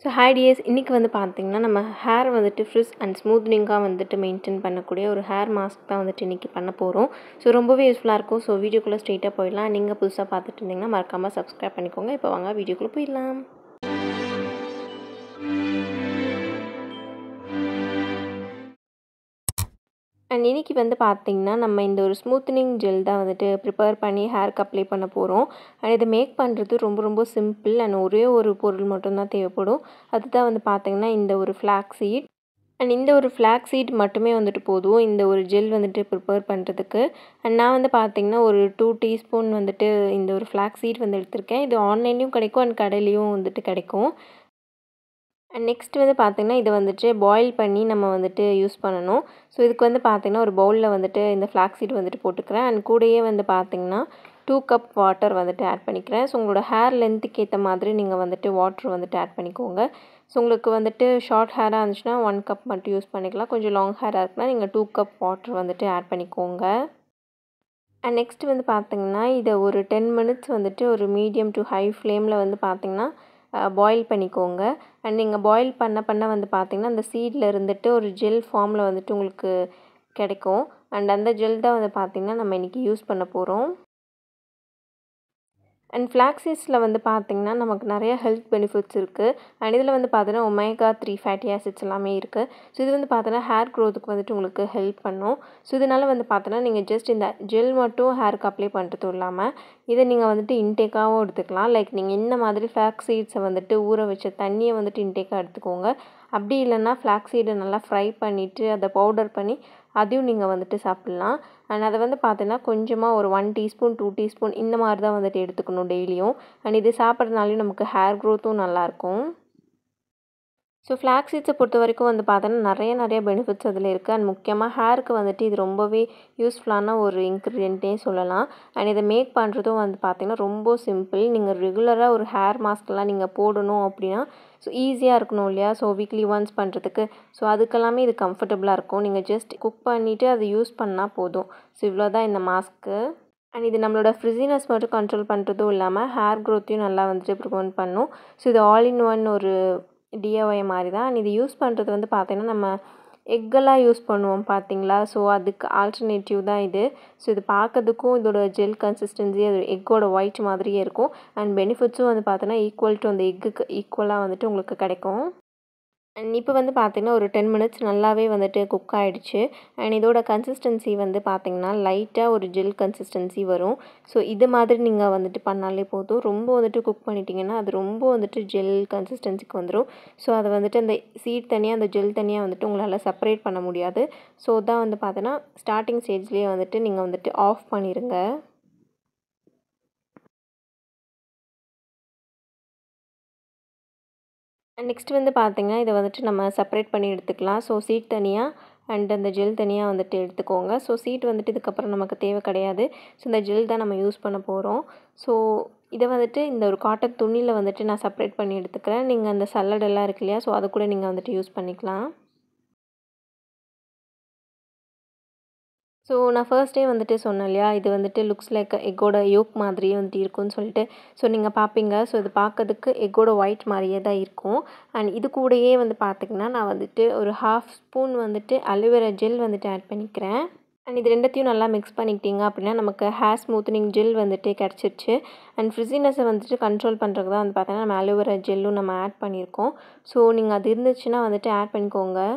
So hi tears, இன்றைக்கி வந்து பார்த்திங்கன்னா நம்ம ஹேர் வந்துட்டு ஃப்ரிஸ் அண்ட் ஸ்மூத்னிங்காக வந்துட்டு மெயின்டைன் பண்ணக்கூடிய ஒரு ஹேர் மாஸ்க் தான் வந்துட்டு இன்றைக்கி பண்ண போகிறோம். ஸோ ரொம்பவே யூஸ்ஃபுல்லாக இருக்கும். ஸோ வீடியோக்குள்ளே ஸ்ட்ரெயிட்டாக போயிடலாம். நீங்கள் புதுசாக பார்த்துட்டு இருந்தீங்கன்னா மறக்காமல் சப்ஸ்கிரைப் பண்ணிக்கோங்க. இப்போ வாங்க வீடியோக்குள்ளே போயிடலாம். அண்ட் இன்றைக்கி வந்து பார்த்திங்கன்னா நம்ம இந்த ஒரு ஸ்மூத்னிங் ஜெல் தான் வந்துட்டு ப்ரிப்பேர் பண்ணி ஹேருக்கு அப்ளை பண்ண போகிறோம். அண்ட் இதை மேக் பண்ணுறது ரொம்ப ரொம்ப சிம்பிள். அண்ட் ஒரே ஒரு பொருள் மட்டும்தான் தேவைப்படும். அதுதான் வந்து பார்த்திங்கன்னா இந்த ஒரு ஃப்ளாக்ஸ் சீட். அண்ட் இந்த ஒரு ஃப்ளாக்ஸ் சீட் மட்டுமே வந்துட்டு போதும் இந்த ஒரு ஜெல் வந்துட்டு ப்ரிப்பேர் பண்ணுறதுக்கு. அண்ட் நான் வந்து பார்த்திங்கன்னா ஒரு 2 டீஸ்பூன் வந்துட்டு இந்த ஒரு ஃப்ளாக்ஸ் சீட் வந்து எடுத்திருக்கேன். இது ஆன்லைன்லேயும் கிடைக்கும் அண்ட் கடையிலையும் வந்துட்டு கிடைக்கும். அண்ட் நெக்ஸ்ட் வந்து பார்த்திங்கன்னா இதை வந்துட்டு பாயில் பண்ணி நம்ம வந்துட்டு யூஸ் பண்ணணும். ஸோ இதுக்கு வந்து பார்த்திங்கன்னா ஒரு பவுலில் வந்துட்டு இந்த ஃப்ளாக்ஸ் சீட் வந்துட்டு போட்டுக்கிறேன். அண்ட் கூடயே வந்து பார்த்திங்கன்னா 2 கப் வாட்டர் வந்துட்டு ஆட் பண்ணிக்கிறேன். ஸோ உங்களோட ஹேர் லென்த்துக்கு ஏற்ற மாதிரி நீங்கள் வந்துட்டு வாட்டர் வந்துட்டு ஆட் பண்ணிக்கோங்க. ஸோ உங்களுக்கு வந்துட்டு ஷார்ட் ஹேராக இருந்துச்சுன்னா 1 கப் மட்டும் யூஸ் பண்ணிக்கலாம். கொஞ்சம் லாங் ஹேராக இருக்குன்னா நீங்கள் 2 கப் வாட்டர் வந்துட்டு ஆட் பண்ணிக்கோங்க. அண்ட் நெக்ஸ்ட் வந்து பார்த்திங்கன்னா இதை ஒரு 10 மினிட்ஸ் வந்துட்டு ஒரு மீடியம் டு ஹை ஃப்ளேமில் வந்து பார்த்திங்கன்னா பாயில் பண்ணிக்கோங்க. அண்ட் நீங்கள் பாயில் பண்ண வந்து பார்த்திங்கன்னா அந்த சீடில் இருந்துட்டு ஒரு ஜெல் ஃபார்மில் வந்துட்டு உங்களுக்கு கிடைக்கும். அண்ட் அந்த ஜெல் தான் வந்து பார்த்திங்கன்னா நம்ம இன்றைக்கி யூஸ் பண்ண போகிறோம். அண்ட் ஃப்ளாக்ஸ் சீட்ஸில் வந்து பார்த்திங்கன்னா நமக்கு நிறைய ஹெல்த் பெனிஃபிட்ஸ் இருக்குது. அண்ட் இதில் வந்து பார்த்தீங்கன்னா ஒமேகா 3 ஃபேட்டி ஆசிட்ஸ் எல்லாமே இருக்குது. ஸோ இது வந்து பார்த்தீங்கன்னா ஹேர் க்ரோத்துக்கு வந்துட்டு உங்களுக்கு ஹெல்ப் பண்ணும். ஸோ இதனால் வந்து பார்த்தீங்கன்னா நீங்கள் ஜஸ்ட் இந்த ஜெல் மட்டும் ஹேருக்கு அப்ளை பண்ணுறதும் இல்லாமல் இதை நீங்கள் வந்துட்டு இன்டேக்காகவும் எடுத்துக்கலாம். லைக் நீங்கள் இந்த மாதிரி ஃப்ளாக்ஸ் சீட்ஸை வந்துட்டு ஊற வச்ச தண்ணியை வந்துட்டு இன்டேக்காக எடுத்துக்கோங்க. அப்படி இல்லைன்னா ஃப்ளாக்ஸ் சீடை நல்லா ஃப்ரை பண்ணிவிட்டு அதை பவுடர் பண்ணி அதையும் நீங்கள் வந்துட்டு சாப்பிட்லாம். அண்ட் அதை வந்து பார்த்தீங்கன்னா கொஞ்சமாக ஒரு 1 டீஸ்பூன் 2 டீஸ்பூன் இந்த மாதிரி தான் வந்துட்டு எடுத்துக்கணும் டெய்லியும். அண்ட் இது சாப்பிட்றதுனாலையும் நமக்கு ஹேர் க்ரோத்தும் நல்லாயிருக்கும். ஸோ ஃப்ளாக்ஸ் சீட்ஸை பொறுத்த வரைக்கும் வந்து பார்த்தோன்னா நிறைய பெனிஃபிட்ஸ் அதில் இருக்குது. அண்ட் முக்கியமாக ஹேருக்கு வந்துட்டு இது ரொம்பவே யூஸ்ஃபுல்லான ஒரு இன்க்ரீடியண்ட்டே சொல்லலாம். அண்ட் இதை மேக் பண்ணுறதும் வந்து பார்த்திங்கன்னா ரொம்ப சிம்பிள். நீங்கள் ரெகுலராக ஒரு ஹேர் மாஸ்க்லாம் நீங்கள் போடணும் அப்படின்னா ஸோ ஈஸியாக இருக்கணும் இல்லையா? ஸோ வீக்லி ஒன்ஸ் பண்ணுறதுக்கு ஸோ அதுக்கெல்லாமே இது கம்ஃபர்டபுளாக இருக்கும். நீங்கள் ஜஸ்ட் குக் பண்ணிவிட்டு அதை யூஸ் பண்ணால் போதும். ஸோ இவ்வளோ தான் இந்த மாஸ்க்கு. அண்ட் இது நம்மளோட ஃப்ரிஸினஸ் மட்டும் கண்ட்ரோல் பண்ணுறதும் இல்லாமல் ஹேர் க்ரோத்தையும் நல்லா வந்துட்டு ப்ரிவென்ட் பண்ணும். ஸோ இது ஆல் இன் ஒன் ஒரு டிஐஒய் மாதிரி தான். இது யூஸ் பண்ணுறது வந்து பார்த்திங்கன்னா நம்ம எக்கெல்லாம் யூஸ் பண்ணுவோம் பார்த்திங்களா? ஸோ அதுக்கு ஆல்டர்னேட்டிவ் தான் இது. ஸோ இது பார்க்கறதுக்கும் இதோட ஜெல் கன்சிஸ்டன்சி அது எக்கோட ஒயிட் மாதிரியே இருக்கும். அண்ட் பெனிஃபிட்ஸும் வந்து பார்த்தோன்னா ஈக்குவல் டு அந்த எக்குக்கு ஈக்குவலாக வந்துட்டு உங்களுக்கு கிடைக்கும். அண்ட் இப்போ வந்து பார்த்திங்கன்னா ஒரு 10 மினிட்ஸ் நல்லாவே வந்துட்டு குக் ஆகிடுச்சு. அண்ட் இதோட கன்சிஸ்டன்சி வந்து பார்த்திங்கன்னா லைட்டாக ஒரு ஜெல் கன்சிஸ்டன்சி வரும். ஸோ இது மாதிரி நீங்கள் வந்துட்டு பண்ணாலே போதும். ரொம்ப வந்துட்டு குக் பண்ணிட்டீங்கன்னா அது ரொம்ப வந்துட்டு ஜெல் கன்சிஸ்டன்சிக்கு வந்துடும். ஸோ அதை வந்துட்டு அந்த சீட் தனியாக அந்த ஜெல் தனியாக வந்துட்டு உங்களால் செப்பரேட் பண்ண முடியாது. ஸோ தான் வந்து பார்த்தோன்னா ஸ்டார்டிங் ஸ்டேஜ்லேயே வந்துட்டு நீங்கள் வந்துட்டு ஆஃப் பண்ணிடுங்க. நெக்ஸ்ட் வந்து பார்த்திங்கன்னா இதை வந்துட்டு நம்ம செப்பரேட் பண்ணி எடுத்துக்கலாம். ஸோ சீட் தனியாக அண்ட் அந்த ஜெல் தனியாக வந்துட்டு எடுத்துக்கோங்க. ஸோ சீட் வந்துட்டு இதுக்கப்புறம் நமக்கு தேவை கிடையாது. ஸோ இந்த ஜெல் தான் நம்ம யூஸ் பண்ண போகிறோம். ஸோ இதை வந்துட்டு இந்த ஒரு காட்டன் துணியில் வந்துட்டு நான் செப்பரேட் பண்ணி எடுத்துக்கிறேன். நீங்கள் அந்த சல்லடெல்லாம் இருக்கு இல்லையா? ஸோ அதை கூட நீங்கள் வந்துட்டு யூஸ் பண்ணிக்கலாம். ஸோ நான் ஃபர்ஸ்ட்டே வந்துட்டு சொன்னேன் இல்லையா? இது வந்துட்டு லுக்ஸ் லைக் எக்கோட யோக் மாதிரியே வந்துட்டு இருக்கும்னு சொல்லிட்டு. ஸோ நீங்கள் பார்ப்பீங்க. ஸோ இது பார்க்கறதுக்கு எக்கோட ஒயிட் மாதிரியே தான் இருக்கும். அண்ட் இது கூடயே வந்து பார்த்திங்கன்னா நான் வந்துட்டு ஒரு 1/2 ஸ்பூன் வந்துட்டு அலோவேரா ஜெல் வந்துட்டு ஆட் பண்ணிக்கிறேன். அண்ட் இது ரெண்டத்தையும் நல்லா மிக்ஸ் பண்ணிக்கிட்டீங்க அப்படின்னா நமக்கு ஹேர் ஸ்மூத்னிங் ஜெல் வந்துட்டு கிடச்சிருச்சு. அண்ட் ஃப்ரிஸினஸை வந்துட்டு கண்ட்ரோல் பண்ணுறதுக்கு தான் வந்து பார்த்தீங்கன்னா நம்ம அலோவேரா ஜெல்லும் நம்ம ஆட் பண்ணியிருக்கோம். ஸோ நீங்கள் அது இருந்துச்சுன்னா வந்துட்டு ஆட் பண்ணிக்கோங்க.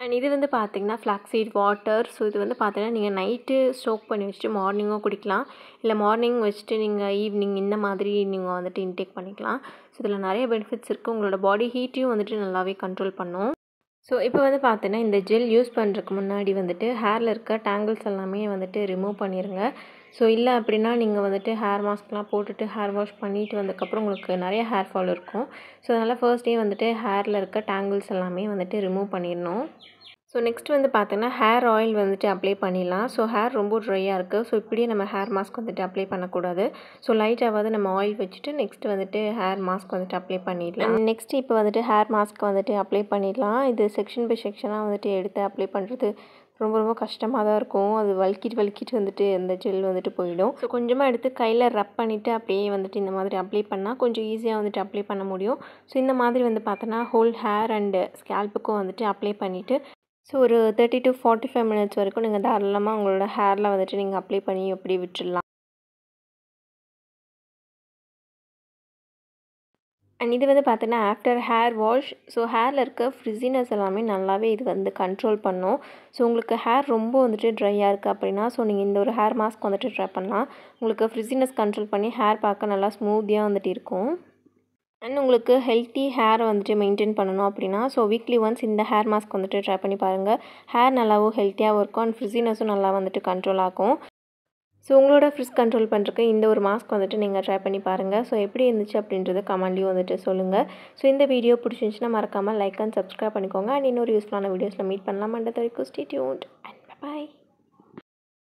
அண்ட் இது வந்து பார்த்திங்கன்னா ஃப்ளாக்ஸ் சீட் வாட்டர். ஸோ இது வந்து பார்த்தீங்கன்னா நீங்கள் நைட்டு ஸ்டோக் பண்ணி வச்சுட்டு மார்னிங்கும் குடிக்கலாம். இல்லை மார்னிங் வச்சுட்டு நீங்கள் ஈவினிங் இந்த மாதிரி நீங்கள் வந்துட்டு இன்டேக் பண்ணிக்கலாம். ஸோ இதில் நிறைய பெனிஃபிட்ஸ் இருக்குது. உங்களோட பாடி ஹீட்டையும் வந்துட்டு நல்லாவே கண்ட்ரோல் பண்ணும். ஸோ இப்போ வந்து பார்த்தீங்கன்னா இந்த ஜெல் யூஸ் பண்ணுறதுக்கு முன்னாடி வந்துட்டு ஹேரில் இருக்க டேங்கிள்ஸ் எல்லாமே வந்துட்டு ரிமூவ் பண்ணிடுங்க. ஸோ இல்லை அப்படின்னா நீங்கள் வந்துட்டு ஹேர் மாஸ்க்லாம் போட்டுட்டு ஹேர் வாஷ் பண்ணிவிட்டு வந்ததுக்கப்புறம் உங்களுக்கு நிறைய ஹேர் ஃபால் இருக்கும். ஸோ அதனால் ஃபர்ஸ்ட் டே வந்துட்டு ஹேரில் இருக்க டேங்கிள்ஸ் எல்லாமே வந்துட்டு ரிமூவ் பண்ணிடணும். ஸோ நெக்ஸ்ட் வந்து பார்த்தீங்கன்னா ஹேர் ஆயில் வந்துட்டு அப்ளை பண்ணிடலாம். ஸோ ஹேர் ரொம்ப ட்ரையாக இருக்குது. ஸோ இப்படியே நம்ம ஹேர் மாஸ்க் வந்துட்டு அப்ளை பண்ணக்கூடாது. ஸோ லைட்டாவது நம்ம ஆயில் வச்சுட்டு நெக்ஸ்ட் வந்துட்டு ஹேர் மாஸ்க் வந்துட்டு அப்ளை பண்ணிடலாம். நெக்ஸ்ட் இப்போ வந்துட்டு ஹேர் மாஸ்க் வந்துட்டு அப்ளை பண்ணிடலாம். இது செக்ஷன் பை செக்ஷனாக வந்துட்டு எடுத்து அப்ளை பண்ணுறது ரொம்ப ரொம்ப கஷ்டமாக தான் இருக்கும். அது வழுக்கிட்டு வந்துட்டு அந்த ஜெல் வந்துட்டு போயிடும். ஸோ கொஞ்சமாக எடுத்து கையில் ரப் பண்ணிவிட்டு அப்படியே வந்துட்டு இந்த மாதிரி அப்ளை பண்ணால் கொஞ்சம் ஈஸியாக வந்துட்டு அப்ளை பண்ண முடியும். ஸோ இந்த மாதிரி வந்து பார்த்தோன்னா ஹோல் ஹேர் அண்டு ஸ்கேல்ப்புக்கும் வந்துட்டு அப்ளை பண்ணிவிட்டு ஸோ ஒரு 30 to 45 மினிட்ஸ் வரைக்கும் நீங்கள் தாராளமாக உங்களோட ஹேரில் வந்துட்டு நீங்கள் அப்ளை பண்ணி அப்படியே விட்டுடலாம். அண்ட் இது வந்து பார்த்தீங்கன்னா ஆஃப்டர் ஹேர் வாஷ் ஸோ ஹேரில் இருக்க ஃப்ரிஸினஸ் எல்லாமே நல்லாவே இது வந்து கண்ட்ரோல் பண்ணும். ஸோ உங்களுக்கு ஹேர் ரொம்ப வந்துட்டு ட்ரையாக இருக்குது அப்படின்னா ஸோ நீங்கள் இந்த ஒரு ஹேர் மாஸ்க் வந்துட்டு ட்ரை பண்ணலாம். உங்களுக்கு ஃப்ரிஸினஸ் கண்ட்ரோல் பண்ணி ஹேர் பார்க்க நல்லா ஸ்மூத்தியாக வந்துட்டு இருக்கும். அண்ட் உங்களுக்கு ஹெல்த்தி ஹேரை வந்துட்டு மெயின்டைன் பண்ணணும் அப்படின்னா ஸோ வீக்லி ஒன்ஸ் இந்த ஹேர் மாஸ்க் வந்துட்டு ட்ரை பண்ணி பாருங்கள். ஹேர் நல்லாவும் ஹெல்த்தியாகவும் இருக்கும் அண்ட் ஃப்ரிஸினஸும் நல்லா வந்துட்டு கண்ட்ரோல் ஆகும். ஸோ உங்களோட ஃப்ரிஸ் கண்ட்ரோல் பண்ணுறதுக்கு இந்த ஒரு மாஸ்க் வந்துட்டு நீங்கள் ட்ரை பண்ணி பாருங்கள். ஸோ எப்படி இருந்துச்சு அப்படின்றத கமெண்ட்லேயும் வந்துட்டு சொல்லுங்கள். ஸோ இந்த வீடியோ பிடிச்சிருந்துச்சுன்னா மறக்காமல் லைக் அண்ட் சப்ஸ்கிரைப் பண்ணிக்கோங்க. அண்ட் இன்னொரு யூஸ்ஃபுல்லான வீடியோஸில் மீட் பண்ணலாம். அண்ட் அது வரைக்கும் ஸ்டே டியூன்ட் அண்ட் பை.